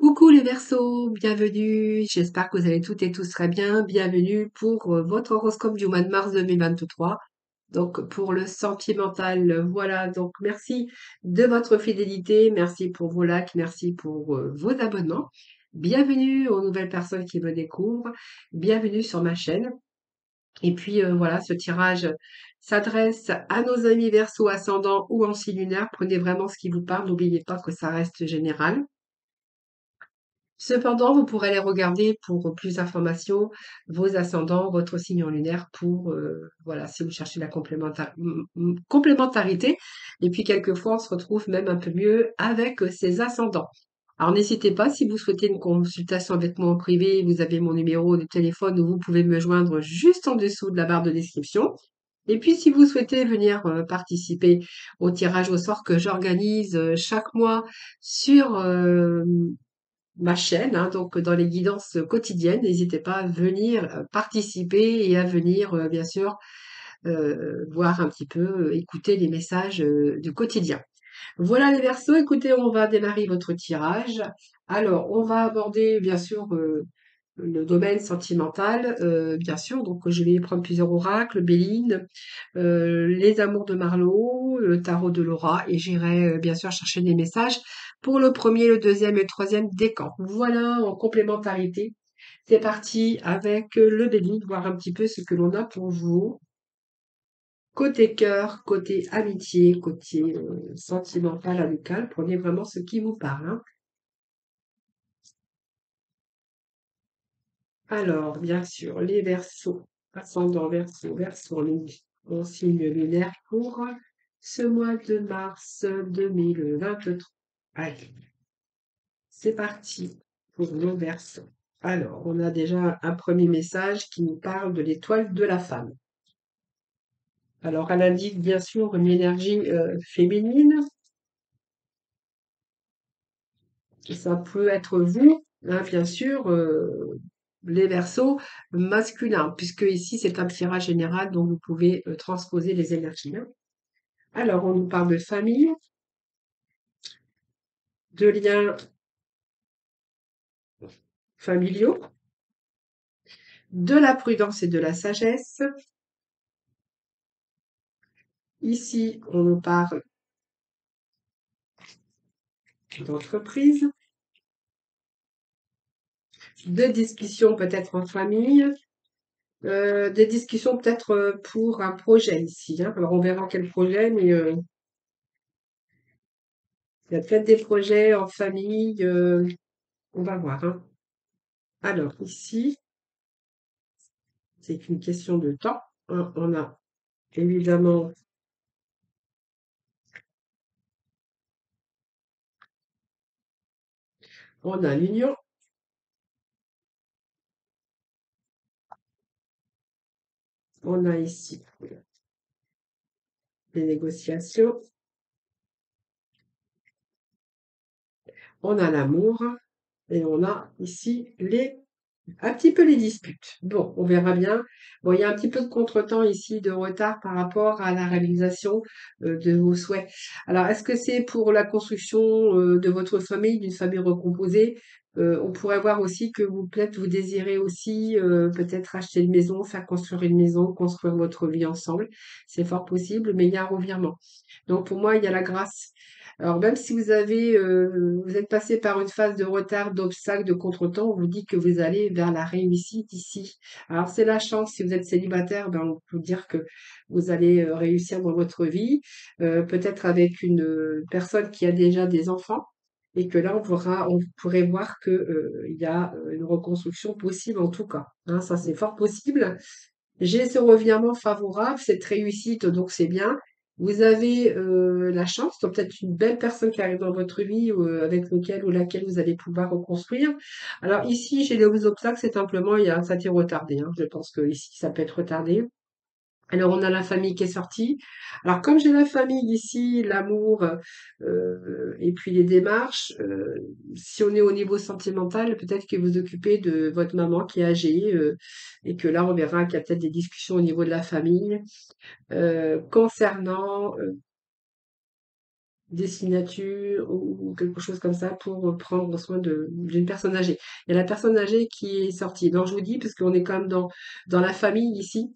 Coucou les Verseaux, bienvenue. J'espère que vous allez toutes et tous très bien. Bienvenue pour votre horoscope du mois de mars 2023. Donc pour le sentimental, voilà. Donc merci de votre fidélité, merci pour vos likes, merci pour vos abonnements. Bienvenue aux nouvelles personnes qui me découvrent. Bienvenue sur ma chaîne. Et puis voilà, ce tirage s'adresse à nos amis Verseaux ascendant ou en signe lunaire. Prenez vraiment ce qui vous parle. N'oubliez pas que ça reste général. Cependant, vous pourrez aller regarder pour plus d'informations vos ascendants, votre signe en lunaire pour, voilà, si vous cherchez la complémentarité. Et puis quelquefois, on se retrouve même un peu mieux avec ses ascendants. Alors n'hésitez pas, si vous souhaitez une consultation avec moi en privé, vous avez mon numéro de téléphone où vous pouvez me joindre juste en dessous de la barre de description. Et puis si vous souhaitez venir participer au tirage au sort que j'organise chaque mois sur ma chaîne, hein, donc dans les guidances quotidiennes. N'hésitez pas à venir participer et à venir, bien sûr, voir un petit peu, écouter les messages du quotidien. Voilà les Verseaux, écoutez, on va démarrer votre tirage. Alors, on va aborder, bien sûr, le domaine sentimental, bien sûr. Donc, je vais prendre plusieurs oracles, Béline, les amours de Marlowe, le tarot de Laura, et j'irai bien sûr chercher des messages pour le premier, le deuxième et le troisième décan. Voilà, en complémentarité. C'est parti avec le Béline, voir un petit peu ce que l'on a pour vous. Côté cœur, côté amitié, côté sentimental, amical, prenez vraiment ce qui vous parle, hein. Alors, bien sûr, les Verseaux, ascendant Verseau, Verseau en signe lunaire pour ce mois de mars 2023. Allez, c'est parti pour nos Verseaux. Alors, on a déjà un premier message qui nous parle de l'étoile de la femme. Alors, elle indique bien sûr une énergie féminine. Ça peut être vous, hein, bien sûr, les Verseaux masculins, puisque ici c'est un tirage général, donc vous pouvez transposer les énergies, hein. Alors, on nous parle de famille, de liens familiaux, de la prudence et de la sagesse. Ici, on nous parle d'entreprise, de discussions peut-être en famille, des discussions peut-être pour un projet ici, hein. Alors, on verra quel projet, mais il y a peut-être des projets en famille, on va voir, hein. Alors, ici, c'est une question de temps, hein. On a évidemment, on a l'union, on a ici les négociations, on a l'amour et on a ici un petit peu les disputes. Bon, on verra bien. Bon, il y a un petit peu de contretemps ici, de retard par rapport à la réalisation de vos souhaits. Alors, est-ce que c'est pour la construction de votre famille, d'une famille recomposée? On pourrait voir aussi que vous, peut-être, vous désirez aussi peut-être acheter une maison, faire construire une maison, construire votre vie ensemble. C'est fort possible, mais il y a un revirement. Donc, pour moi, il y a la grâce. Alors même si vous êtes passé par une phase de retard, d'obstacle, de contretemps, on vous dit que vous allez vers la réussite ici. Alors c'est la chance, si vous êtes célibataire, ben, on peut dire que vous allez réussir dans votre vie, peut-être avec une personne qui a déjà des enfants, et que là on pourrait voir que il y a une reconstruction possible en tout cas, hein, ça c'est fort possible. J'ai ce revirement favorable, cette réussite, donc c'est bien. Vous avez la chance, donc peut-être une belle personne qui arrive dans votre vie avec lequel ou laquelle vous allez pouvoir reconstruire. Alors ici, j'ai les obstacles, c'est simplement, il y a un satier retardé, hein. Je pense que ici, ça peut être retardé. Alors, on a la famille qui est sortie. Alors, comme j'ai la famille ici, l'amour, et puis les démarches, si on est au niveau sentimental, peut-être que vous occupez de votre maman qui est âgée, et que là, on verra qu'il y a peut-être des discussions au niveau de la famille, concernant, des signatures ou quelque chose comme ça pour prendre soin d'une personne âgée. Il y a la personne âgée qui est sortie. Donc je vous dis, parce qu'on est quand même dans la famille ici,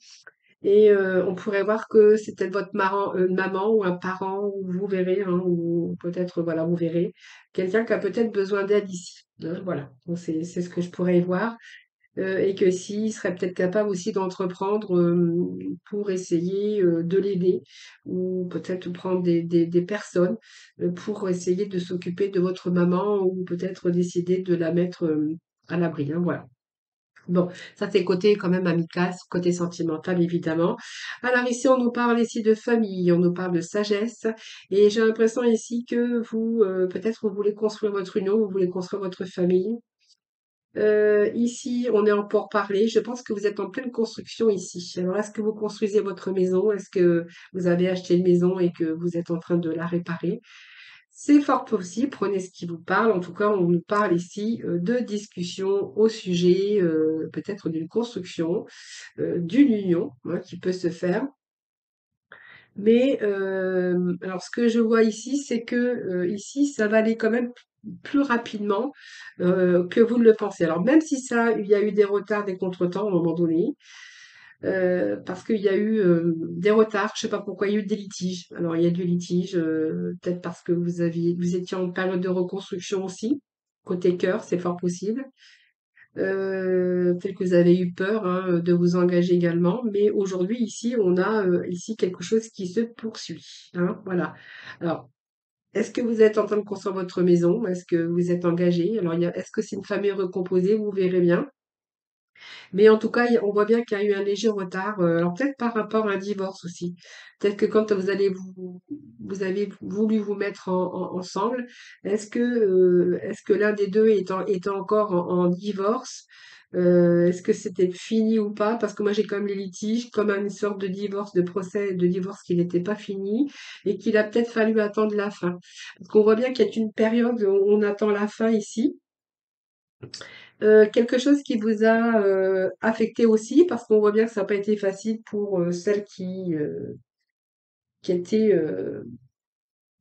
et on pourrait voir que c'est peut-être votre maman ou un parent, ou vous verrez, hein, ou peut-être, voilà, vous verrez, quelqu'un qui a peut-être besoin d'aide ici. Hein, voilà, donc c'est ce que je pourrais y voir. Et que s'il serait peut-être capable aussi d'entreprendre pour essayer de l'aider, ou peut-être prendre des personnes pour essayer de s'occuper de votre maman, ou peut-être décider de la mettre à l'abri. Hein, voilà. Bon, ça c'est côté quand même amical, côté sentimental évidemment. Alors ici on nous parle ici de famille, on nous parle de sagesse, et j'ai l'impression ici que vous, peut-être vous voulez construire votre union, vous voulez construire votre famille. Ici, on est en pourparlers. Je pense que vous êtes en pleine construction ici. Alors, est-ce que vous construisez votre maison? Est-ce que vous avez acheté une maison et que vous êtes en train de la réparer? C'est fort possible. Prenez ce qui vous parle. En tout cas, on nous parle ici de discussion au sujet peut-être d'une construction, d'une union hein, qui peut se faire. Mais alors ce que je vois ici, c'est que ici, ça va aller quand même plus rapidement que vous ne le pensez. Alors même si ça, il y a eu des retards, des contretemps à un moment donné, parce qu'il y a eu des retards, je sais pas pourquoi, il y a eu des litiges. Alors il y a du litige, peut-être parce que vous étiez en période de reconstruction aussi, côté cœur, c'est fort possible. Peut-être que vous avez eu peur hein, de vous engager également, mais aujourd'hui ici on a ici quelque chose qui se poursuit. Hein, voilà. Alors, est-ce que vous êtes en train de construire votre maison? Est-ce que vous êtes engagé? Alors, est-ce que c'est une famille recomposée? Vous verrez bien. Mais en tout cas, on voit bien qu'il y a eu un léger retard. Alors peut-être par rapport à un divorce aussi. Peut-être que quand vous avez voulu vous mettre ensemble, est-ce que l'un des deux était encore en divorce? Est-ce que c'était fini ou pas? Parce que moi j'ai quand même les litiges, comme une sorte de divorce, de procès de divorce qui n'était pas fini et qu'il a peut-être fallu attendre la fin. Parce qu'on voit bien qu'il y a une période où on attend la fin ici. Quelque chose qui vous a affecté aussi, parce qu'on voit bien que ça n'a pas été facile pour celle qui était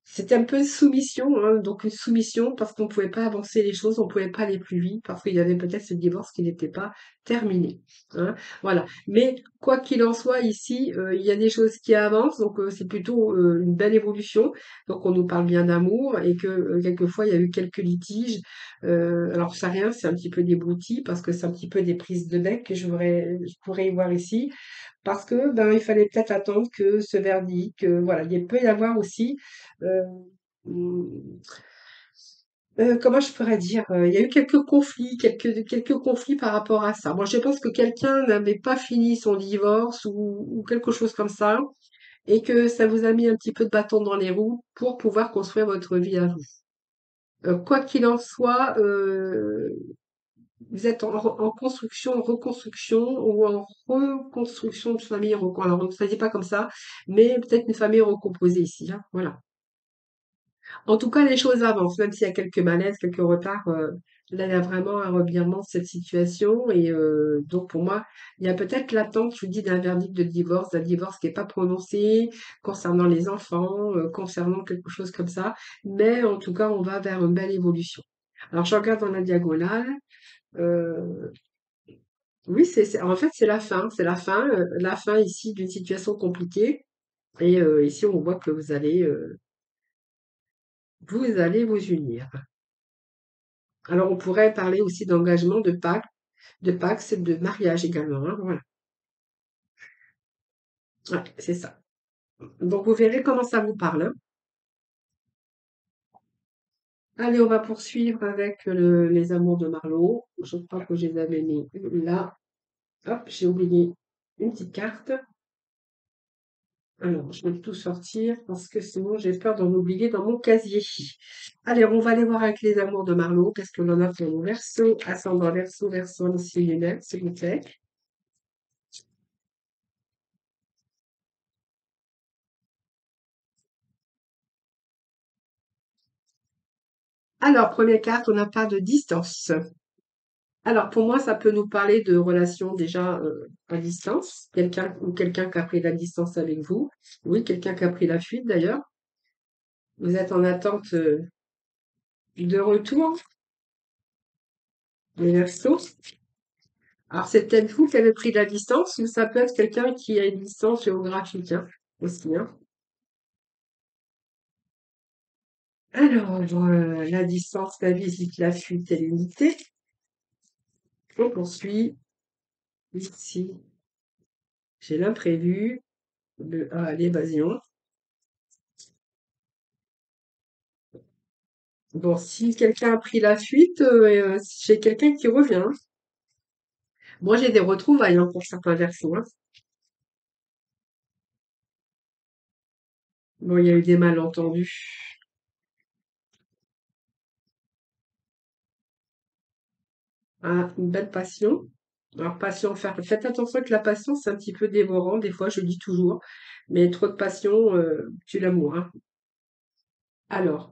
c'était un peu une soumission, hein, donc une soumission parce qu'on ne pouvait pas avancer les choses, on ne pouvait pas aller plus vite, parce qu'il y avait peut-être ce divorce qui n'était pas terminé. Hein, voilà. Mais quoi qu'il en soit, ici, il y a des choses qui avancent, donc c'est plutôt une belle évolution. Donc on nous parle bien d'amour et que quelquefois il y a eu quelques litiges. Alors ça rien, c'est un petit peu débouti parce que c'est un petit peu des prises de bec que je pourrais y voir ici. Parce que ben il fallait peut-être attendre que ce verdict, que voilà, il peut y avoir aussi Mmh, comment je pourrais dire? Il y a eu quelques conflits par rapport à ça. Moi, je pense que quelqu'un n'avait pas fini son divorce ou quelque chose comme ça et que ça vous a mis un petit peu de bâton dans les roues pour pouvoir construire votre vie à vous. Quoi qu'il en soit, vous êtes en construction, en reconstruction ou en reconstruction de famille alors on ne se dit pas comme ça, mais peut-être une famille recomposée ici, hein, voilà. En tout cas, les choses avancent, même s'il y a quelques malaises, quelques retards. Là, il y a vraiment un revirement de cette situation. Et donc, pour moi, il y a peut-être l'attente, je vous dis, d'un verdict de divorce, d'un divorce qui n'est pas prononcé concernant les enfants, concernant quelque chose comme ça. Mais en tout cas, on va vers une belle évolution. Alors, je regarde dans la diagonale. euh, oui, en fait, c'est la fin. C'est la fin ici d'une situation compliquée. Et ici, on voit que vous allez vous unir. Alors, on pourrait parler aussi d'engagement, de Pax, de mariage également. Hein, voilà. Ouais, c'est ça. Donc, vous verrez comment ça vous parle. Hein. Allez, on va poursuivre avec les amours de Marlowe. Je crois que je les avais mis là. Hop, j'ai oublié une petite carte. Alors, je vais tout sortir parce que sinon j'ai peur d'en oublier dans mon casier. Allez, on va aller voir avec les amours de Marlowe. Qu'est-ce que l'on a pour mon verso, ascendant verso, verso, signe lunaire, s'il vous plaît. Alors, première carte, on n'a pas de distance. Alors, pour moi, ça peut nous parler de relations déjà à distance. Quelqu'un qui a pris la distance avec vous. Oui, quelqu'un qui a pris la fuite d'ailleurs. Vous êtes en attente de retour, les Verseaux. Alors, c'est peut-être vous qui avez pris de la distance, ou ça peut être quelqu'un qui a une distance géographique, hein, aussi, hein. Alors, la distance, la visite, la fuite et l'unité. On poursuit. Ici, j'ai l'imprévu, l'évasion. Bon, si quelqu'un a pris la fuite, j'ai quelqu'un qui revient. Moi, j'ai des retrouvailles, hein, pour certains versets, hein. Bon, il y a eu des malentendus. Ah, une belle passion. Alors, passion, faites attention que la passion, c'est un petit peu dévorant, des fois, je le dis toujours. Mais trop de passion, tue l'amour, hein. Alors,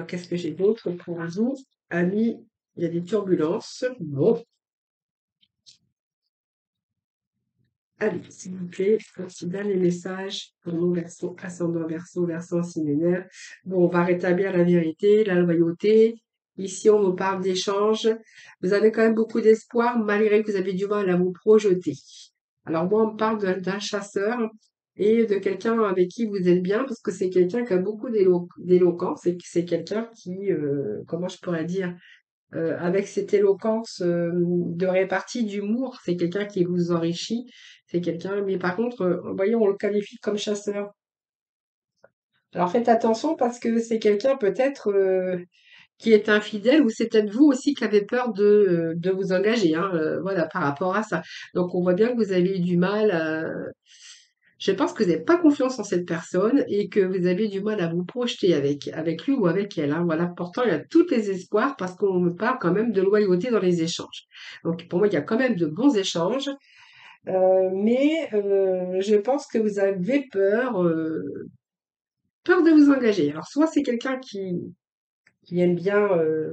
qu'est-ce que j'ai d'autre pour vous? Amis, il y a des turbulences. Bon, allez, s'il vous plaît, un petit dernier message pour nos versos, ascendant verso, verso lunaire. Bon, on va rétablir la vérité, la loyauté. Ici, on nous parle d'échange. Vous avez quand même beaucoup d'espoir, malgré que vous avez du mal à vous projeter. Alors moi, on me parle d'un chasseur et de quelqu'un avec qui vous êtes bien, parce que c'est quelqu'un qui a beaucoup d'éloquence et que c'est quelqu'un qui, comment je pourrais dire, avec cette éloquence de répartie, d'humour, c'est quelqu'un qui vous enrichit, c'est quelqu'un, mais par contre, voyons, on le qualifie comme chasseur. Alors faites attention parce que c'est quelqu'un peut-être qui est infidèle ou c'est peut-être vous aussi qui avez peur de vous engager, hein, voilà, par rapport à ça. Donc on voit bien que vous avez eu du mal à... Je pense que vous n'avez pas confiance en cette personne et que vous avez du mal à vous projeter avec lui ou avec elle, hein. Voilà, pourtant il y a tous les espoirs parce qu'on me parle quand même de loyauté dans les échanges. Donc pour moi, il y a quand même de bons échanges, mais je pense que vous avez peur de vous engager. Alors soit c'est quelqu'un qui aime bien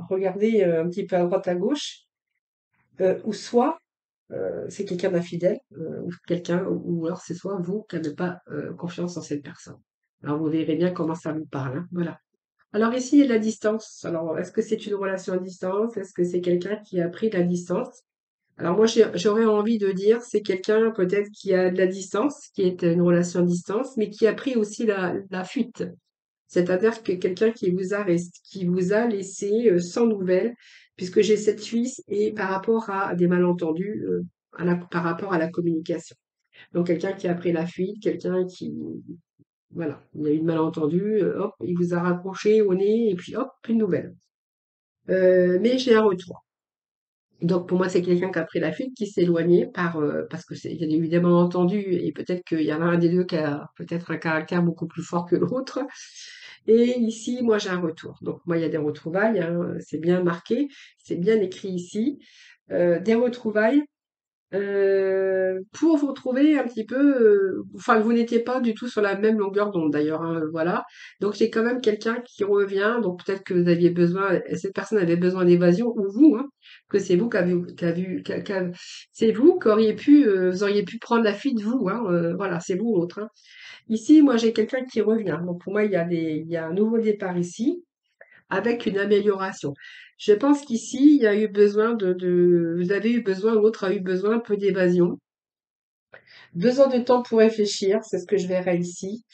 regarder un petit peu à droite à gauche, ou soit c'est quelqu'un d'infidèle, ou quelqu'un, ou alors c'est soit vous qui n'avez pas confiance en cette personne. Alors vous verrez bien comment ça vous parle, hein, voilà. Alors ici, il y a la distance. Alors, est-ce que c'est une relation à distance? Est-ce que c'est quelqu'un qui a pris la distance? Alors moi, j'aurais envie de dire, c'est quelqu'un peut-être qui a de la distance, qui est une relation à distance, mais qui a pris aussi la fuite. C'est-à-dire que quelqu'un qui vous a laissé sans nouvelles, puisque j'ai cette Suisse et par rapport à des malentendus, par rapport à la communication. Donc quelqu'un qui a pris la fuite, quelqu'un qui, voilà, il y a eu de malentendu, hop, il vous a rapproché au nez et puis hop, plus de nouvelles. Mais j'ai un retour. Donc pour moi, c'est quelqu'un qui a pris la fuite, qui s'est éloigné parce que il y a eu des malentendus et peut-être qu'il y en a un des deux qui a peut-être un caractère beaucoup plus fort que l'autre. Et ici, moi, j'ai un retour. Donc moi, il y a des retrouvailles, hein, c'est bien marqué, c'est bien écrit ici. Des retrouvailles pour vous retrouver un petit peu, enfin, vous n'étiez pas du tout sur la même longueur d'onde d'ailleurs, hein, voilà. Donc j'ai quand même quelqu'un qui revient, donc peut-être que vous aviez besoin, cette personne avait besoin d'évasion, ou vous, hein, que c'est vous c'est vous qui auriez pu, vous auriez pu prendre la fuite, vous, hein, voilà, c'est vous l'autre, hein. Ici, moi j'ai quelqu'un qui revient, donc pour moi il y a un nouveau départ ici avec une amélioration. Je pense qu'ici, il y a eu besoin vous avez eu besoin, l'autre a eu besoin un peu d'évasion. Besoin de temps pour réfléchir, c'est ce que je verrai ici.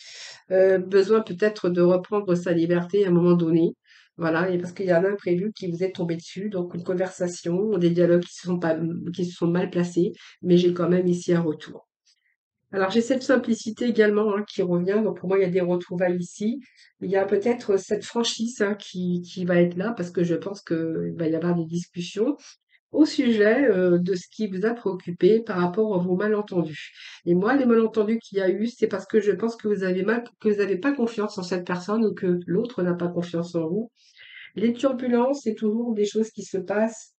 Besoin peut-être de reprendre sa liberté à un moment donné. Voilà, et parce qu'il y a un imprévu qui vous est tombé dessus, donc une conversation, des dialogues qui se sont mal placés, mais j'ai quand même ici un retour. Alors j'ai cette simplicité également, hein, qui revient, donc pour moi il y a des retrouvailles ici. Il y a peut-être cette franchise, hein, qui va être là parce que je pense qu'il va y avoir des discussions au sujet de ce qui vous a préoccupé par rapport à vos malentendus. Et moi, les malentendus qu'il y a eu, c'est parce que je pense que que vous n'avez pas confiance en cette personne ou que l'autre n'a pas confiance en vous. Les turbulences, c'est toujours des choses qui se passent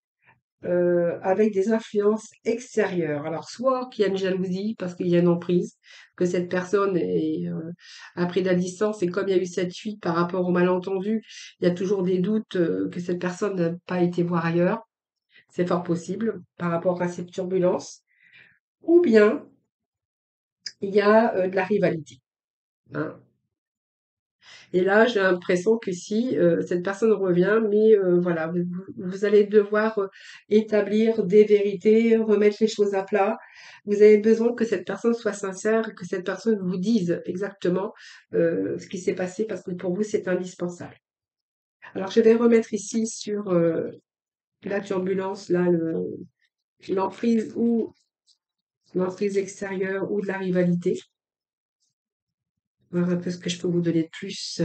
avec des influences extérieures. Alors, soit qu'il y a une jalousie parce qu'il y a une emprise, que cette personne a pris de la distance et comme il y a eu cette fuite par rapport au malentendu, il y a toujours des doutes que cette personne n'a pas été voir ailleurs. C'est fort possible par rapport à cette turbulence. Ou bien il y a de la rivalité, hein. Et là, j'ai l'impression que si cette personne revient, mais voilà, vous allez devoir établir des vérités, remettre les choses à plat. Vous avez besoin que cette personne soit sincère, que cette personne vous dise exactement ce qui s'est passé, parce que pour vous, c'est indispensable. Alors, je vais remettre ici sur la turbulence, là, l'emprise ou l'emprise extérieure ou de la rivalité. Voir un peu ce que je peux vous donner de plus.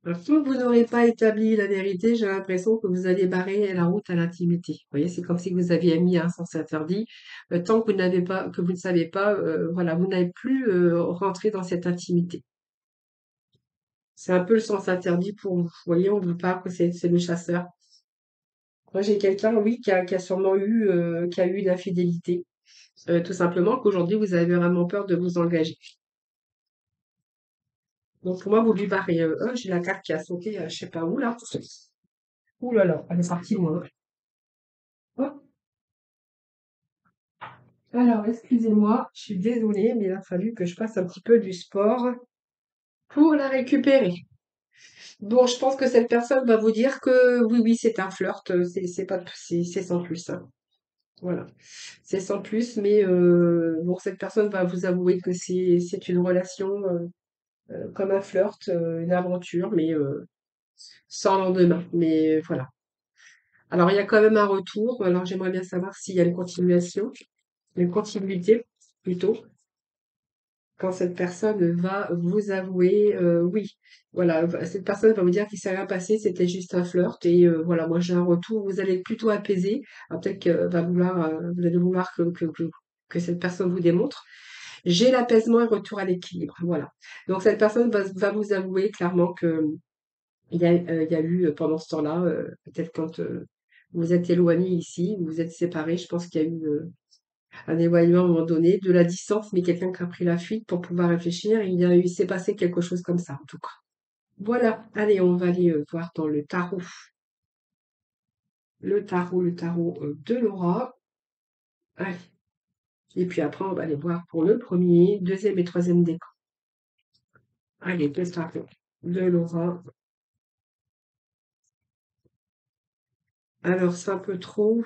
Tant que vous n'aurez pas établi la vérité, j'ai l'impression que vous allez barrer la route à l'intimité. Vous voyez, c'est comme si vous aviez mis un sens interdit. Tant que vous n'avez pas, que vous ne savez pas, voilà, vous n'avez plus rentré dans cette intimité. C'est un peu le sens interdit pour vous. Vous voyez, on vous parle que c'est le chasseur. Moi, j'ai quelqu'un, oui, qui a sûrement eu, qui a eu une infidélité. Tout simplement qu'aujourd'hui, vous avez vraiment peur de vous engager. Donc, pour moi, vous lui barrez. Oh, j'ai la carte qui a sauté, je sais pas où, là. Ouh là là, elle est partie loin. Hop. Alors, excusez-moi, je suis désolée, mais il a fallu que je fasse un petit peu du sport pour la récupérer. Bon, je pense que cette personne va vous dire que oui, oui, c'est un flirt, c'est pas, c'est sans plus, hein. Voilà, c'est sans plus, mais bon, cette personne va vous avouer que c'est une relation comme un flirt, une aventure, mais sans lendemain. Mais voilà. Alors, il y a quand même un retour. Alors, j'aimerais bien savoir s'il y a une continuation, une continuité plutôt. Quand cette personne va vous avouer, oui, voilà, cette personne va vous dire qu'il s'est rien passé, c'était juste un flirt et voilà, moi j'ai un retour, vous allez être plutôt apaisé. Alors peut-être que vous allez vouloir que cette personne vous démontre. J'ai l'apaisement et retour à l'équilibre, voilà. Donc cette personne va vous avouer clairement que il y a eu pendant ce temps-là, peut-être quand vous êtes éloignés ici, vous vous êtes séparés, je pense qu'il y a eu un éloignement à un moment donné, de la distance, mais quelqu'un qui a pris la fuite pour pouvoir réfléchir. Il s'est passé quelque chose comme ça, en tout cas. Voilà, allez, on va aller voir dans le tarot. Le tarot de Laura. Allez. Et puis après, on va aller voir pour le premier, deuxième et troisième décan. Allez, le tarot de Laura. Alors, c'est un peu trop.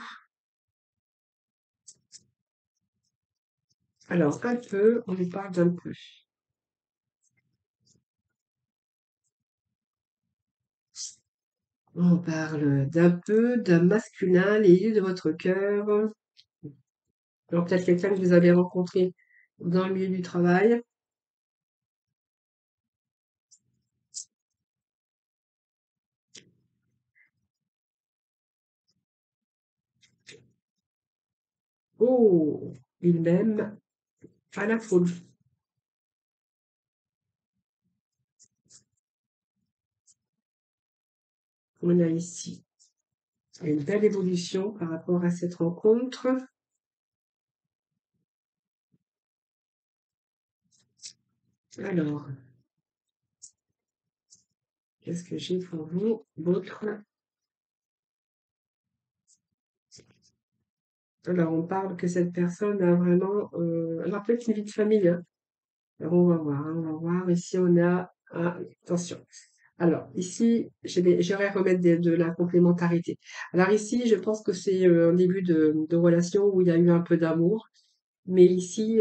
Alors, un peu, on nous parle d'un peu. On parle d'un peu, d'un masculin, les yeux de votre cœur. Alors, peut-être quelqu'un que vous avez rencontré dans le milieu du travail. Oh, il m'aime à la folie. On a ici une belle évolution par rapport à cette rencontre. Alors, qu'est-ce que j'ai pour vous d'autre? Alors, on parle que cette personne a vraiment, alors peut-être une vie de famille, hein. Alors, on va voir, hein, on va voir. Ici, on a, ah, attention. Alors, ici, j'aimerais remettre de la complémentarité. Alors ici, je pense que c'est un début de relation où il y a eu un peu d'amour. Mais ici,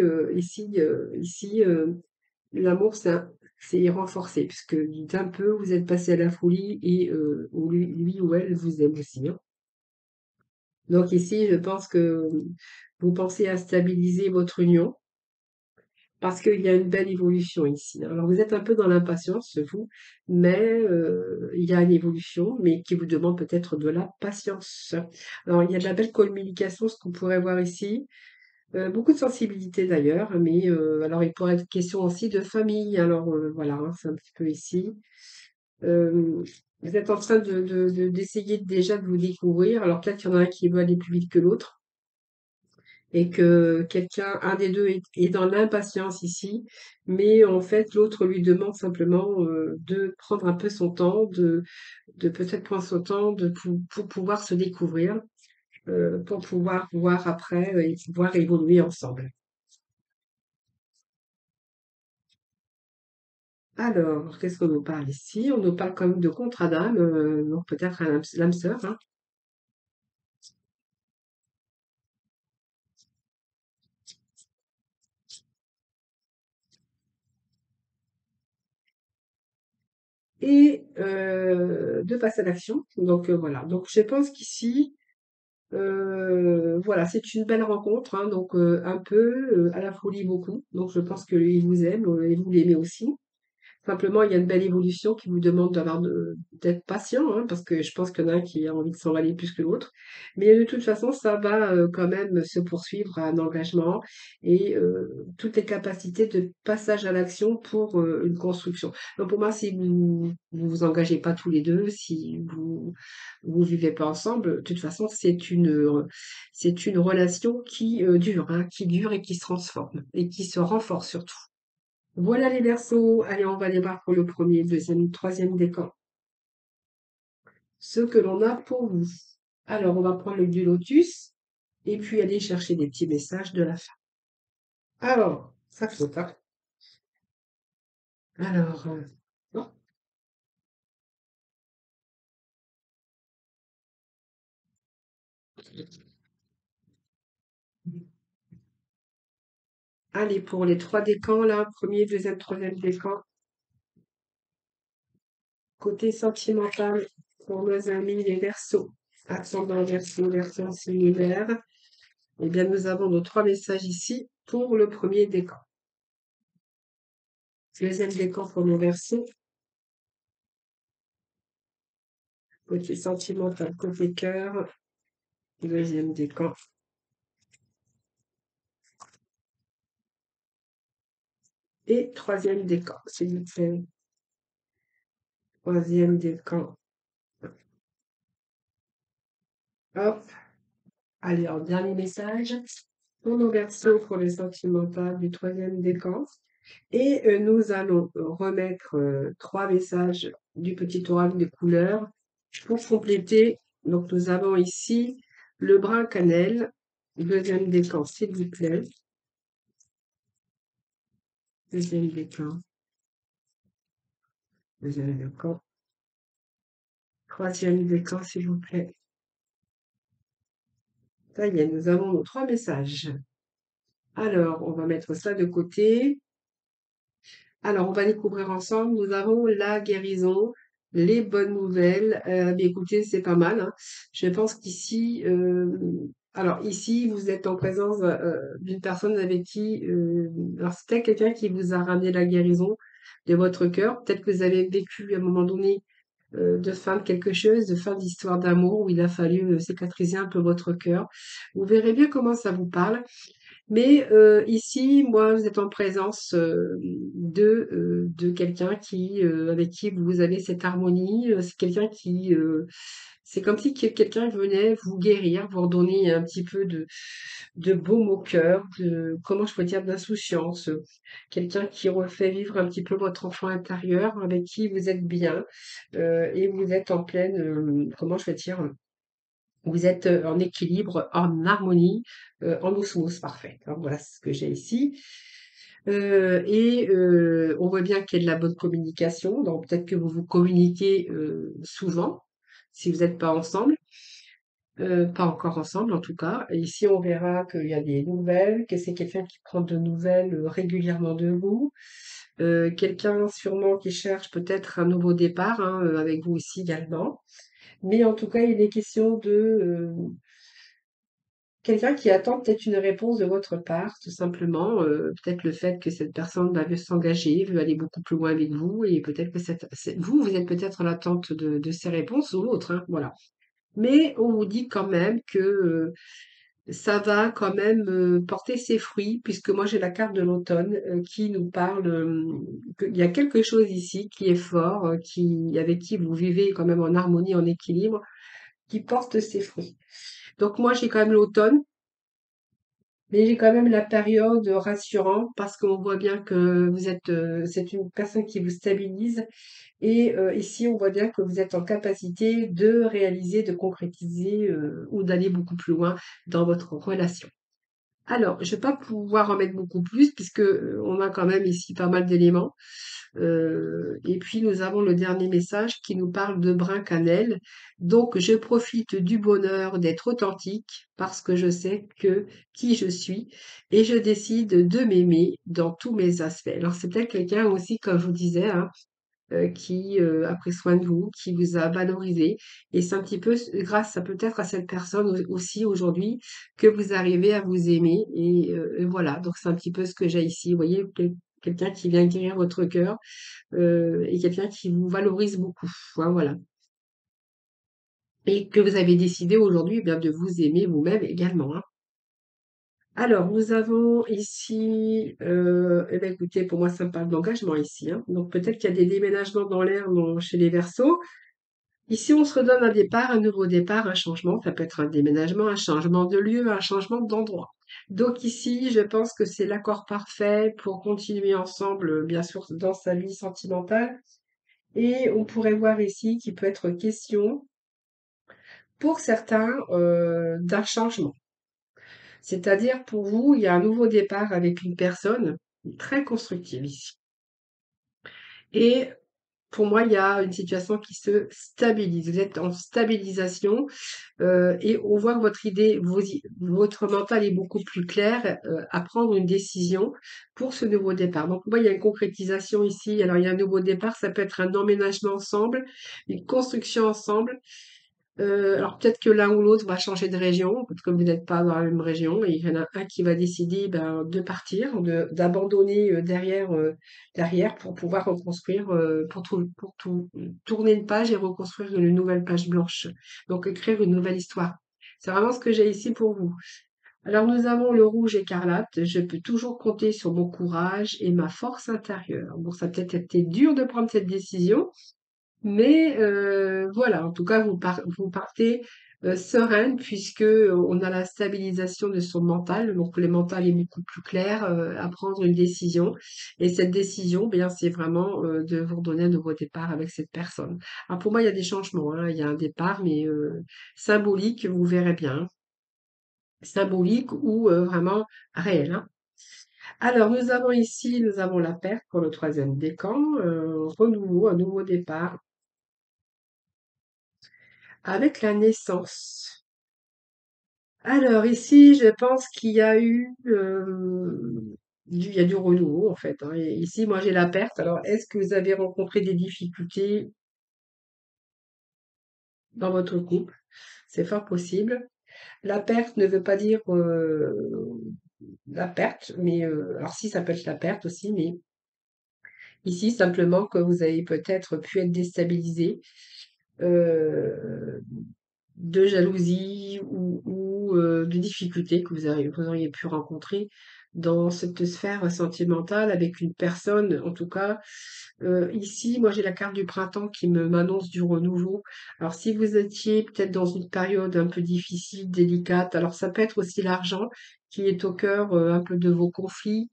l'amour, c'est renforcé, puisque d'un peu, vous êtes passé à la folie et où lui ou elle vous aime aussi, hein. Donc ici, je pense que vous pensez à stabiliser votre union parce qu'il y a une belle évolution ici. Alors vous êtes un peu dans l'impatience, vous, mais il y a une évolution, mais qui vous demande peut-être de la patience. Alors il y a de la belle communication, ce qu'on pourrait voir ici. Beaucoup de sensibilité d'ailleurs, mais alors il pourrait être question aussi de famille. Alors voilà, hein, c'est un petit peu ici. Vous êtes en train d'essayer déjà de vous découvrir. Alors peut-être qu'il y en a un qui veut aller plus vite que l'autre et que quelqu'un, un des deux est dans l'impatience ici, mais en fait l'autre lui demande simplement de prendre un peu son temps, de peut-être prendre son temps pour pouvoir se découvrir, pour pouvoir voir après et pouvoir évoluer ensemble. Alors, qu'est-ce qu'on nous parle ici? On nous parle quand même de contrat d'âme, donc peut-être un l'âme sœur, hein. Et de passer à l'action. Donc voilà. Donc je pense qu'ici, voilà, c'est une belle rencontre, hein, donc un peu à la folie beaucoup. Donc je pense qu'il vous aime et vous l'aimez aussi. Simplement, il y a une belle évolution qui vous demande d'être patient, hein, parce que je pense qu'il y en a un qui a envie de s'emballer plus que l'autre. Mais de toute façon, ça va quand même se poursuivre à un engagement et toutes les capacités de passage à l'action pour une construction. Donc pour moi, si vous engagez pas tous les deux, si vous vivez pas ensemble, de toute façon, c'est une relation qui dure, hein, qui dure et qui se transforme et qui se renforce surtout. Voilà les versos. Allez, on va les voir pour le premier, deuxième, troisième décan. Ce que l'on a pour vous. Alors, on va prendre le du lotus et puis aller chercher des petits messages de la fin. Alors, ça flotte, hein. Alors, bon. Allez, pour les trois décans, là, premier, deuxième, troisième décan, côté sentimental, pour nos amis les versos, ascendant verso, version similaire, eh bien, nous avons nos trois messages ici pour le premier décan. Deuxième décan pour nos versos, côté sentimental, côté cœur, deuxième décan. Et troisième décan, s'il vous plaît. Troisième décan. Hop. Allez, en dernier message. Pour nos versos pour les sentimentales du troisième décan. Et nous allons remettre trois messages du petit oracle de couleurs pour compléter. Donc, nous avons ici le brun cannelle, deuxième décan, s'il vous plaît. Deuxième décan. Deuxième décan. Troisième décan, s'il vous plaît. Ça y est, nous avons nos trois messages. Alors, on va mettre ça de côté. Alors, on va découvrir ensemble. Nous avons la guérison, les bonnes nouvelles. Mais écoutez, c'est pas mal, hein. Je pense qu'ici, alors ici, vous êtes en présence d'une personne avec qui, alors c'est peut-être quelqu'un qui vous a ramené la guérison de votre cœur. Peut-être que vous avez vécu à un moment donné de fin de quelque chose, de fin d'histoire d'amour où il a fallu cicatriser un peu votre cœur. Vous verrez bien comment ça vous parle. Mais ici, moi, vous êtes en présence de quelqu'un avec qui vous avez cette harmonie. C'est quelqu'un c'est comme si quelqu'un venait vous guérir, vous redonner un petit peu de baume au cœur, comment je pourrais dire, d'insouciance. Quelqu'un qui refait vivre un petit peu votre enfant intérieur, avec qui vous êtes bien et vous êtes en pleine, comment je vais dire, vous êtes en équilibre, en harmonie, en osmose parfaite, hein. Voilà ce que j'ai ici. Et on voit bien qu'il y a de la bonne communication, donc peut-être que vous vous communiquez souvent, si vous n'êtes pas ensemble, pas encore ensemble en tout cas. Et ici, on verra qu'il y a des nouvelles, que c'est quelqu'un qui prend de nouvelles régulièrement de vous. Quelqu'un sûrement qui cherche peut-être un nouveau départ, hein, avec vous aussi également. Mais en tout cas, il est question de quelqu'un qui attend peut-être une réponse de votre part, tout simplement. Peut-être le fait que cette personne veut s'engager, veut aller beaucoup plus loin avec vous, et peut-être que vous êtes peut-être en attente de ces réponses ou l'autre, hein, voilà. Mais on vous dit quand même que ça va quand même porter ses fruits, puisque moi j'ai la carte de l'automne qui nous parle qu'il y a quelque chose ici qui est fort, avec qui vous vivez quand même en harmonie, en équilibre, qui porte ses fruits. Donc moi j'ai quand même l'automne. Mais j'ai quand même la période rassurante parce qu'on voit bien que c'est une personne qui vous stabilise et ici on voit bien que vous êtes en capacité de réaliser, de concrétiser ou d'aller beaucoup plus loin dans votre relation. Alors, je vais pas pouvoir en mettre beaucoup plus puisque on a quand même ici pas mal d'éléments. Et puis nous avons le dernier message qui nous parle de brin cannelle. Donc je profite du bonheur d'être authentique parce que je sais que qui je suis et je décide de m'aimer dans tous mes aspects. Alors c'est peut-être quelqu'un aussi, comme je vous disais, hein, qui a pris soin de vous, qui vous a valorisé. Et c'est un petit peu grâce à peut-être à cette personne aussi aujourd'hui que vous arrivez à vous aimer. Et voilà, donc c'est un petit peu ce que j'ai ici. Vous voyez, quelqu'un qui vient guérir votre cœur et quelqu'un qui vous valorise beaucoup. Hein, voilà. Et que vous avez décidé aujourd'hui eh bien de vous aimer vous-même également. Hein. Alors, nous avons ici, eh bien, écoutez, pour moi, ça me parle d'engagement ici. Hein. Donc, peut-être qu'il y a des déménagements dans l'air chez les Verseaux. Ici, on se redonne un départ, un nouveau départ, un changement. Ça peut être un déménagement, un changement de lieu, un changement d'endroit. Donc ici, je pense que c'est l'accord parfait pour continuer ensemble, bien sûr, dans sa vie sentimentale. Et on pourrait voir ici qu'il peut être question, pour certains, d'un changement. C'est-à-dire, pour vous, il y a un nouveau départ avec une personne très constructive ici. Et pour moi, il y a une situation qui se stabilise. Vous êtes en stabilisation. Et on voit que votre idée, votre mental est beaucoup plus clair à prendre une décision pour ce nouveau départ. Donc, moi, il y a une concrétisation ici. Alors, il y a un nouveau départ, ça peut être un emménagement ensemble, une construction ensemble. Alors, peut-être que l'un ou l'autre va changer de région, parce que vous n'êtes pas dans la même région, et il y en a un qui va décider ben, de partir, d'abandonner derrière pour pouvoir reconstruire, pour tout, tourner une page et reconstruire une nouvelle page blanche. Donc, écrire une nouvelle histoire. C'est vraiment ce que j'ai ici pour vous. Alors, nous avons le rouge écarlate. Je peux toujours compter sur mon courage et ma force intérieure. Bon, ça a peut-être été dur de prendre cette décision, mais voilà, en tout cas, vous partez sereine puisque on a la stabilisation de son mental. Donc, le mental est beaucoup plus clair à prendre une décision. Et cette décision, bien, c'est vraiment de vous redonner un nouveau départ avec cette personne. Alors, pour moi, il y a des changements. Hein. Il y a un départ, mais symbolique, vous verrez bien. Symbolique ou vraiment réel. Hein. Alors, nous avons la perte pour le troisième décan, renouveau, un nouveau départ avec la naissance. Alors ici, je pense qu'il y a eu il y a du renouveau en fait. Hein. Et ici, moi j'ai la perte. Alors, est-ce que vous avez rencontré des difficultés dans votre couple? C'est fort possible. La perte ne veut pas dire la perte, mais alors si ça peut être la perte aussi, mais ici simplement que vous avez peut-être pu être déstabilisé. euh, de jalousie ou de difficultés que vous auriez pu rencontrer dans cette sphère sentimentale avec une personne, en tout cas. Ici, moi j'ai la carte du printemps qui m'annonce du renouveau. Alors si vous étiez peut-être dans une période un peu difficile, délicate, alors ça peut être aussi l'argent qui est au cœur un peu de vos conflits.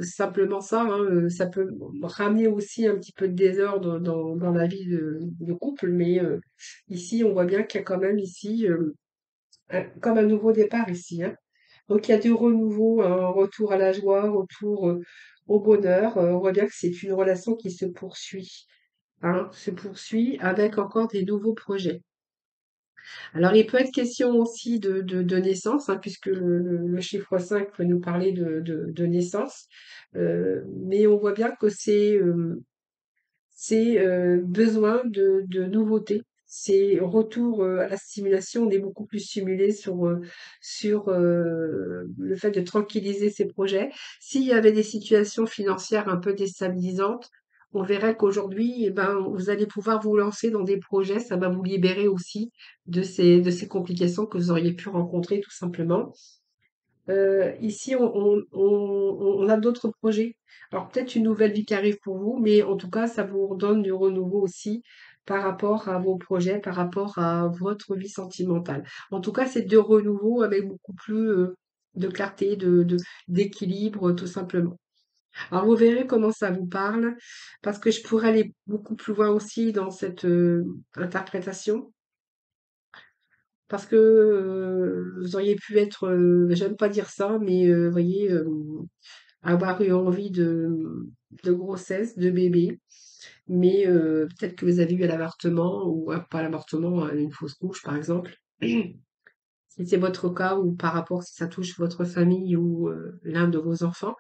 Simplement ça, hein, ça peut ramener aussi un petit peu de désordre dans la vie de couple, mais ici, on voit bien qu'il y a quand même ici comme un nouveau départ ici. Hein. Donc il y a du renouveau, un retour à la joie, retour au bonheur. On voit bien que c'est une relation qui se poursuit, hein, se poursuit avec encore des nouveaux projets. Alors, il peut être question aussi de naissance, hein, puisque le chiffre 5 peut nous parler de naissance. Mais on voit bien que c'est besoin de nouveautés. C'est retour à la stimulation. On est beaucoup plus stimulé sur le fait de tranquilliser ses projets. S'il y avait des situations financières un peu déstabilisantes, on verrait qu'aujourd'hui, eh ben, vous allez pouvoir vous lancer dans des projets. Ça va vous libérer aussi de ces complications que vous auriez pu rencontrer tout simplement. Ici, on a d'autres projets. Alors peut-être une nouvelle vie qui arrive pour vous, mais en tout cas, ça vous redonne du renouveau aussi par rapport à vos projets, par rapport à votre vie sentimentale. En tout cas, c'est de renouveau avec beaucoup plus de clarté, d'équilibre, tout simplement. Alors vous verrez comment ça vous parle, parce que je pourrais aller beaucoup plus loin aussi dans cette interprétation. Parce que vous auriez pu être, j'aime pas dire ça, mais voyez, avoir eu envie de grossesse, de bébé, mais peut-être que vous avez eu un avortement ou pas l'avortement, une fausse couche par exemple. Si c'est votre cas ou par rapport si ça touche votre famille ou l'un de vos enfants,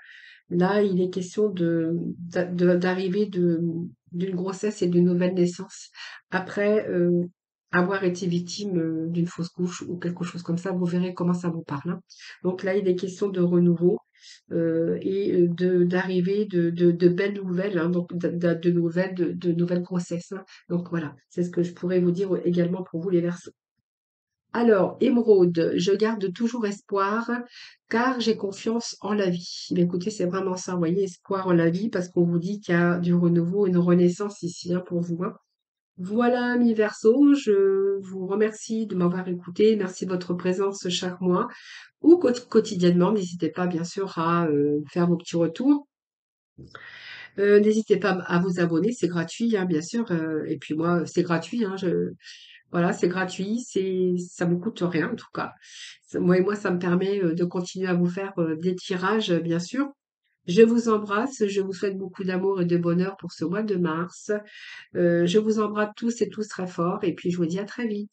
là, il est question d'arriver d'une grossesse et d'une nouvelle naissance après avoir été victime d'une fausse couche ou quelque chose comme ça. Vous verrez comment ça vous parle, hein. Donc là, il est question de renouveau et d'arrivée de belles nouvelles, hein, donc de nouvelles grossesses, hein. Donc voilà, c'est ce que je pourrais vous dire également pour vous les Verseaux. Alors, émeraude, je garde toujours espoir car j'ai confiance en la vie. Eh bien, écoutez, c'est vraiment ça, vous voyez, espoir en la vie parce qu'on vous dit qu'il y a du renouveau, une renaissance ici, hein, pour vous, hein. Voilà, mi Verseau, je vous remercie de m'avoir écouté. Merci de votre présence chaque mois ou quotidiennement. N'hésitez pas, bien sûr, à faire vos petits retours. N'hésitez pas à vous abonner, c'est gratuit, hein, bien sûr. Et puis moi, c'est gratuit, hein, voilà, c'est gratuit, ça vous coûte rien en tout cas. Moi, ça me permet de continuer à vous faire des tirages, bien sûr. Je vous embrasse, je vous souhaite beaucoup d'amour et de bonheur pour ce mois de mars. Je vous embrasse tous et tous très fort et puis je vous dis à très vite.